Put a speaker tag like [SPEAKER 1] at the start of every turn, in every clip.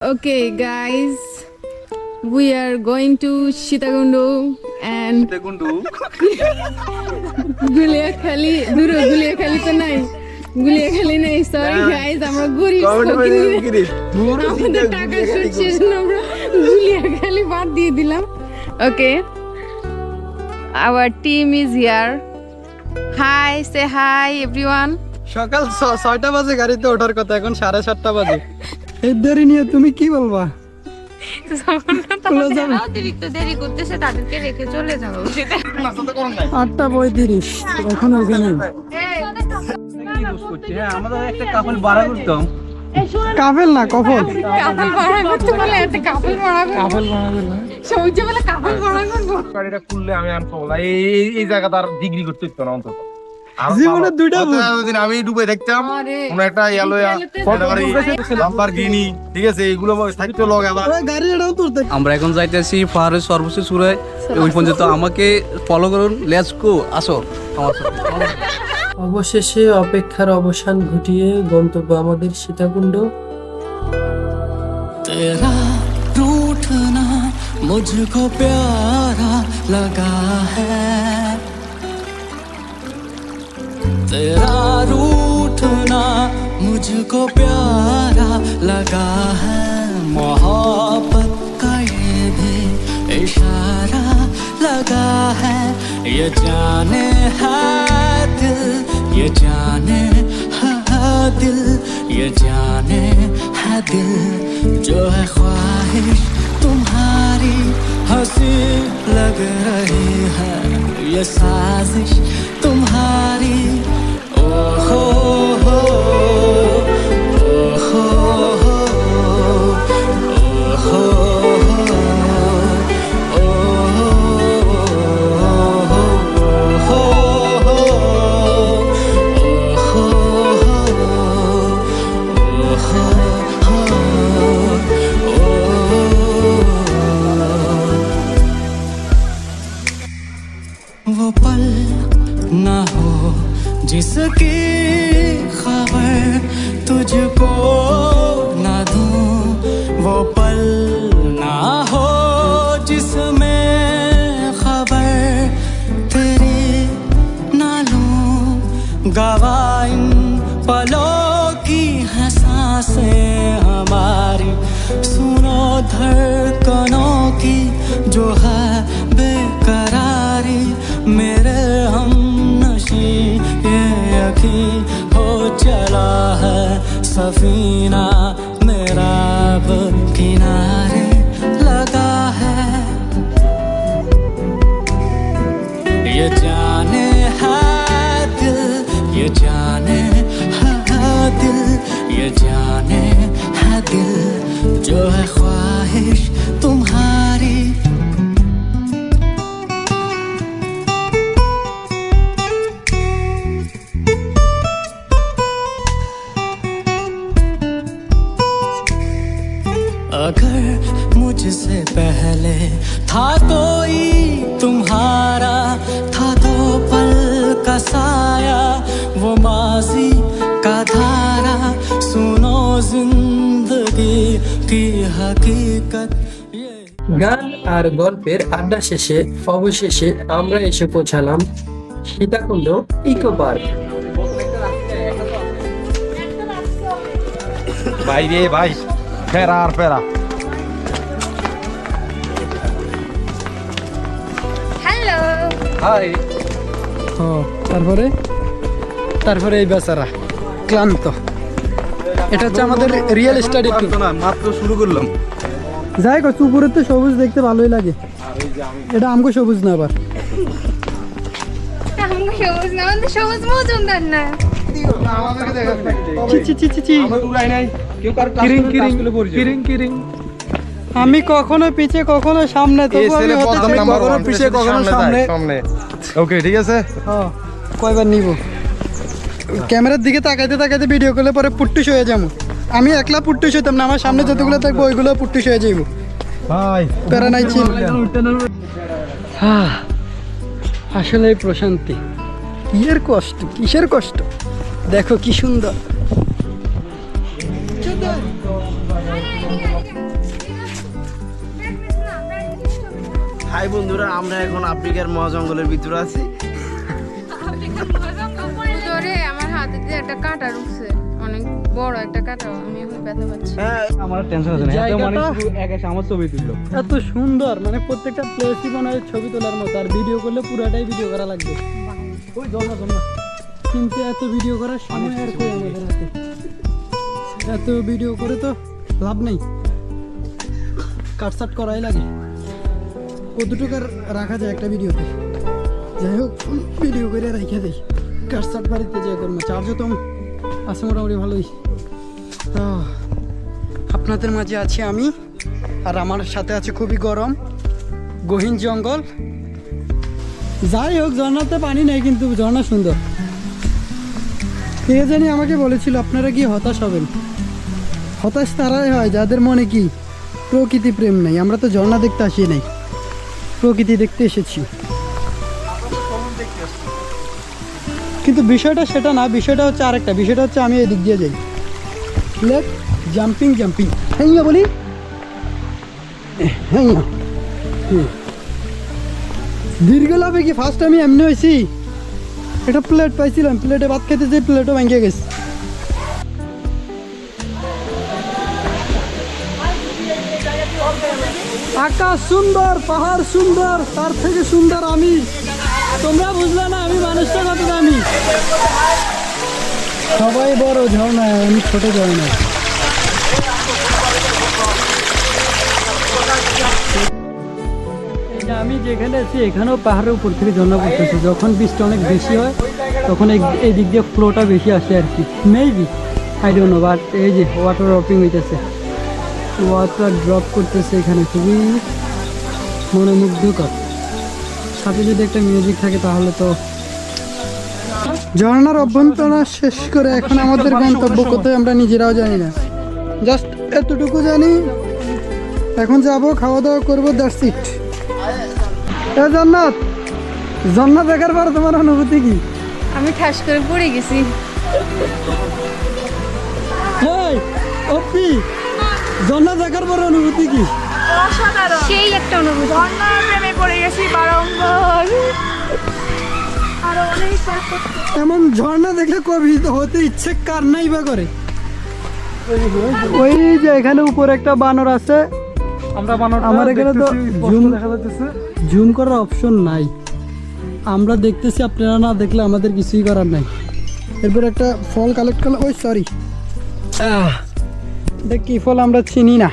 [SPEAKER 1] Okay, guys, we are going to Sitagundu and Guliakhali. Duro Guliakhali to nai. Guliakhali nai. Sorry, guys, আমরা গরিব আমাদের টাকা shoot শেষ না আমরা গুলিয়াখালি বাদ দিয়ে দিলাম. Okay, our team is here. Hi, say hi everyone.
[SPEAKER 2] সকাল 6টা বাজে গাড়িতে ওঠার কথা, এখন 7:30 বাজে। এই দেরি নিয়ে তুমি কি বলবা?
[SPEAKER 1] অতিরিক্ত দেরি করতেছে, তাদেরকে রেখে চলে যাবো।
[SPEAKER 2] 8:35 এখন ওখানে
[SPEAKER 3] আমাদের একটা কাপল ভাড়া করতাম।
[SPEAKER 2] কাফেল না কফল।
[SPEAKER 1] কাপল ভাড়া করতে বলে এত কাপল ভাড়া করব। সৌর্য বলে কাপল ভাড়া করব।
[SPEAKER 3] গাড়িটা খুললে আমি আনবো না, এই জায়গাটা আর ডিগ্রি করতে হতো না অন্তত।
[SPEAKER 2] জীবনে দুইটা
[SPEAKER 3] দিন আমি ডুবে থাকতাম, কোন একটা লাম্বরগিনি, ঠিক আছে, এগুলো থাকতো লগ আবার
[SPEAKER 2] গাড়ি এটাও তুলতে।
[SPEAKER 4] আমরা এখন যাইতেছি পাহাড়ের সর্বোচ্চ চূড়ায়, ওই পর্যন্ত আমাকে ফলো করুন। লেটস গো, আসো আমার সাথে।
[SPEAKER 2] অবশেষে অপেক্ষার অবসান ঘটিয়ে গন্তব্য আমাদের সীতাকুণ্ড।
[SPEAKER 5] तेरा रूठना मुझको प्यारा लगा है, तेरा रूठना मुझको प्यारा लगा है, मोहब्बत का ये भी इशारा लगा है, ये जाने है दिल, ये जाने है दिल, ये जाने है दिल, जो है ख्वाहिश तुम्हारी हंसी लग रही है, ये साजिश तुम्हारी। ओ हो हो, ओ हो हो, ओ हो वो पल ना हो जिसकी खबर तुझको ना दूं, वो पल ना हो जिसमें खबर तेरी ना लूं, गवाह इन पलों की हैं सांसें हमारी, सुनो धड़कनों की जो है बेकरारी, मेरे हम नशी ये यकीन हो चला है, सफीना मेरा अब किनारे लगा है, ये जाने है दिल, ये जाने है दिल, ये जाने है दिल, जो है ख्वाहिश तुम्हारी। अगर मुझसे पहले था कोई तुम्हारा, था तो पल का साया, वो माजी का धारा, सुनो जिंदगी की हकीकत।
[SPEAKER 2] গান আর গল্পের আড্ডা শেষে অবশেষে আমরা এসে পৌঁছালাম সীতাকুণ্ড ইকো পার্ক।
[SPEAKER 3] ভাই রে ভাই, ফেরা আর ফেরা।
[SPEAKER 1] হ্যালো।
[SPEAKER 3] হাই।
[SPEAKER 2] তারপরে তারপরে এই বেচারা ক্লান্ত। এটা হচ্ছে আমাদের রিয়েল স্টাডি ট্যুর।
[SPEAKER 3] না, মাত্র শুরু করলাম।
[SPEAKER 2] যাই হোক, উপরে তো সবুজ দেখতে ভালোই লাগে। এটা আমগো সবুজ না, আবার
[SPEAKER 1] আমগো সবুজ না, আমাদের সবুজ মজুমদার না।
[SPEAKER 2] আমি কখনো পিছে কখনো সামনে,
[SPEAKER 3] পিছে কখনো সামনে। ওকে, ঠিক আছে।
[SPEAKER 2] কয়বার নিব? ক্যামেরার দিকে তাকাইতে তাকাইতে ভিডিও করলে পরে পুট্টুস হয়ে যাবো। আমি একলা পুট্টুস হইতাম না, আমার সামনে যতগুলো থাকবো ওইগুলো পুট্টুস হয়ে যাইব।
[SPEAKER 3] ভাই
[SPEAKER 2] প্যারা নাই ছিল। আসলে প্রশান্তি। কিসের কষ্ট, কিসের কষ্ট, দেখো কি সুন্দর।
[SPEAKER 3] হাই বন্ধুরা, আমরা এখন আফ্রিকার মহাজঙ্গলের ভিতরে আছি।
[SPEAKER 1] ধরে আমার হাতে দিয়ে একটা কাঁটা ঢুকছে, অনেক বড় একটা কাঁটা, আমি এখন ব্যথা পাচ্ছি।
[SPEAKER 3] হ্যাঁ,
[SPEAKER 4] আমার টেনশন আছে না, এত
[SPEAKER 2] জায়গাটা-
[SPEAKER 4] মানে শুধু এক এসে আমার ছবি তুললো।
[SPEAKER 2] এত সুন্দর, মানে প্রত্যেকটা প্লেসই মনে হয় ছবি তোলার মতো, আর ভিডিও করলে পুরাটাই ভিডিও করা লাগবে।
[SPEAKER 4] ওই জন্না জন্না
[SPEAKER 2] কিন্তু এত ভিডিও করার সময় আর কই আমাদের হাতে? এত ভিডিও করে তো লাভ নেই, কাটসাট করাই লাগে। কতটুকু আর রাখা যায় একটা ভিডিওতে? যাই হোক, ভিডিও করে রেখে দেই, কাটসাট বাড়িতে যাই করবো। চার্জও তো আছে মোটামুটি ভালোই। তো আপনাদের মাঝে আছি আমি, আর আমার সাথে আছে খুবই গরম গহীন জঙ্গল। যাই হোক, ঝর্ণাতে পানি নেই কিন্তু ঝর্ণা সুন্দর। কে জানি আমাকে বলেছিল আপনারা কি হতাশ হবেন? হতাশ তারাই হয় যাদের মনে কি প্রকৃতি প্রেম নেই। আমরা তো ঝর্ণা দেখতে আসি নাই, প্রকৃতি দেখতে এসেছি। কিন্তু বিষয়টা সেটা না, বিষয়টা হচ্ছে আরেকটা। বিষয়টা হচ্ছে আমি এদিক দিয়ে যাই, লেট জাম্পিং জাম্পিং। হ্যাঁ বলি, হ্যাঁ দীর্ঘ লাভে কি ফার্স্ট আমি এমনি হয়েছি। একটা প্লেট পাইছিলাম, প্লেটে ভাত খেতে যে প্লেটও ভেঙে গেছে। আকাশ সুন্দর, পাহাড় সুন্দর, তার থেকে সুন্দর আমি। তোমরা বুঝলে না আমি মানুষটা কত দামি। সবাই বড় ঝর্ণায়, আমি ছোট ঝর্ণায়। এই যে আমি যেখানে আছি এখানেও পাহাড়ের উপর থেকে ঝর্ণা পড়তেছে। যখন বৃষ্টি অনেক বেশি হয় তখন এই দিক দিয়ে ফ্লোটা বেশি আসে আর কি, maybe, I don't know. But এই যে ওয়াটার ড্রপিং হইতেছে, ওয়াটার ড্রপ করতেছে এখানে, খুবই মনোমুগ্ধকর। সাথে যদি একটা মিউজিক থাকে তাহলে তো। ঝর্ণার অভ্যন্তরণ শেষ করে এখন আমাদের গন্তব্য কোথায় আমরা নিজেরাও জানি না, জাস্ট এতটুকু জানি এখন যাব, খাওয়া দাওয়া করবো, দ্যাটস ইট। এ জান্নাত, জান্নাত দেখার পর তোমার অনুভূতি কি?
[SPEAKER 1] আমি ঠাস করে পড়ে গেছি।
[SPEAKER 2] হেই অপি, জান্নাত দেখার পর অনুভূতি কি?
[SPEAKER 1] সেই একটা অনুভূতি।
[SPEAKER 6] ঝর্ণার প্রেমে পড়ে গেছি বারংবার। আরো অনেক
[SPEAKER 2] এমন ঝর্ণা দেখলে কবি হতে ইচ্ছে কার নাই বা করে। ওই যে এখানে উপরে একটা বানর আছে,
[SPEAKER 3] আমরা বানরটা
[SPEAKER 2] আমার এখানে তো
[SPEAKER 3] দেখতেছি, স্পষ্ট
[SPEAKER 2] জুম
[SPEAKER 3] দেখা যাচ্ছে।
[SPEAKER 2] জুম করার অপশন নাই, আমরা দেখতেছি, আপনারা না দেখলে আমাদের কিছুই করার নাই। এরপর একটা ফল কালেক্ট করলাম, ওই সরি, এটা কি ফল আমরা চিনি না।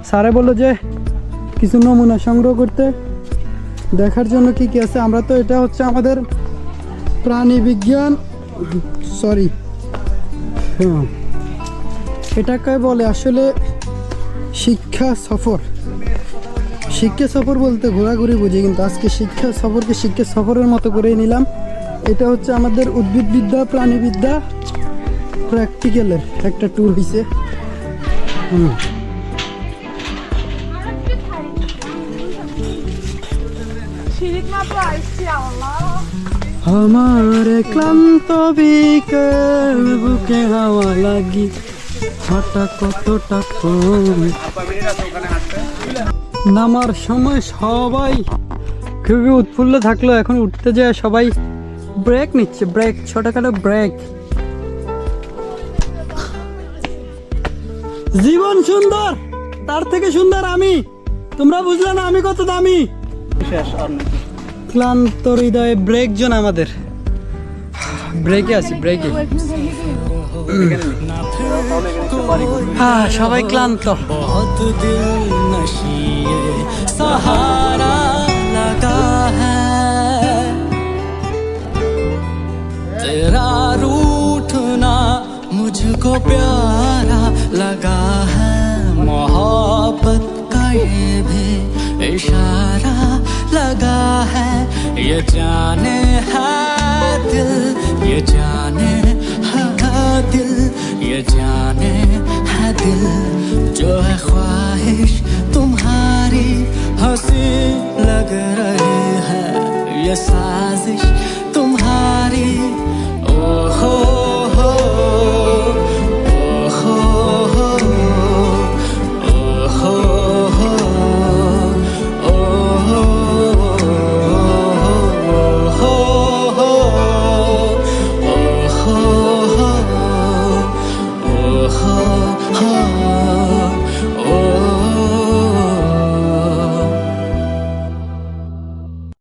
[SPEAKER 2] স্যারে বললো যে কিছু নমুনা সংগ্রহ করতে, দেখার জন্য কি কি আছে। আমরা তো এটা হচ্ছে আমাদের প্রাণী বিজ্ঞান, সরি, হ্যাঁ এটাকে বলে আসলে শিক্ষা সফর। শিক্ষা সফর বলতে ঘোরাঘুরি বুঝি, কিন্তু আজকে শিক্ষা সফরকে শিক্ষা সফরের মতো করেই নিলাম। এটা হচ্ছে আমাদের উদ্ভিদবিদ্যা প্রাণীবিদ্যা প্র্যাকটিক্যালের একটা ট্যুর হয়েছে।
[SPEAKER 6] সিঁড়ির মাত্র আসছি আল্লাহ।
[SPEAKER 2] আমার ক্লান্ত বিকেল, বুকে হাওয়া লাগি, হাঁটা কতটা কম। নামার সময় সবাই খুবই উৎফুল্ল থাকলো, এখন উঠতে যায় সবাই ব্রেক নিচ্ছে, ব্রেক, ছোটখাটো ব্রেক। জীবন সুন্দর, তার থেকে সুন্দর আমি। তোমরা বুঝলে না আমি কত দামি। ক্লান্ত হৃদয়ে ব্রেক জোন আমাদের, ব্রেকে আছি, ব্রেকে। সবাই ক্লান্ত।
[SPEAKER 5] बहुत दिल नशी सहारा लगा है, तेरा रूठना मुझको प्यारा लगा है, मोहब्बत का ये भी इशारा लगा है, ये जाने है दिल, ये जाने है दिल, ये जाने है दिल, जो है ख्वाहिश तुम्हारी हंसी लग रही है, ये साजिश